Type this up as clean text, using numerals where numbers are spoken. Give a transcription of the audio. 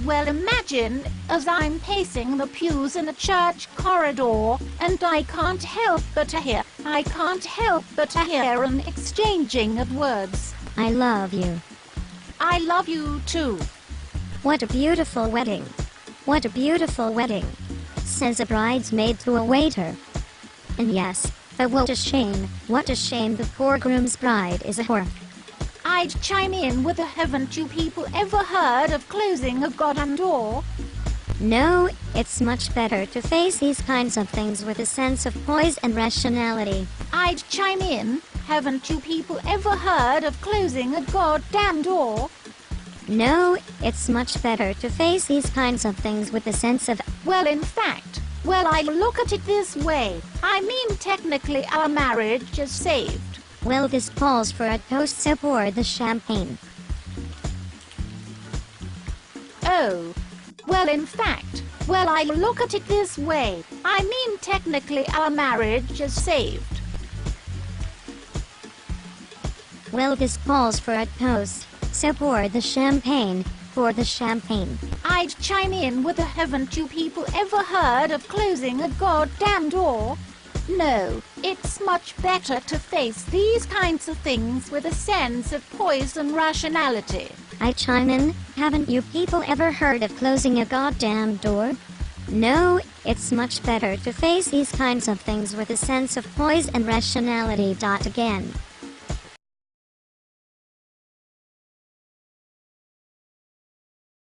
Well, imagine, as I'm pacing the pews in a church corridor, and I can't help but to hear an exchanging of words. I love you. I love you too. What a beautiful wedding. What a beautiful wedding, says a bridesmaid to a waiter. And yes, but what a shame the poor groom's bride is a whore. I'd chime in with a haven't you people ever heard of closing a goddamn door? No, it's much better to face these kinds of things with a sense of poise and rationality. I'd chime in, haven't you people ever heard of closing a goddamn door? No, it's much better to face these kinds of things with a sense of... Well, in fact, I look at it this way. I mean, technically our marriage is saved. Well, this calls for a toast, so pour the champagne. Oh. Well, in fact, I look at it this way. I mean, technically our marriage is saved. Well, this calls for a toast, so pour the champagne. Pour the champagne. I'd chime in with a haven't you people ever heard of closing a goddamn door? No, it's much better to face these kinds of things with a sense of poise and rationality. I chime in, haven't you people ever heard of closing a goddamn door? No, it's much better to face these kinds of things with a sense of poise and rationality. Again.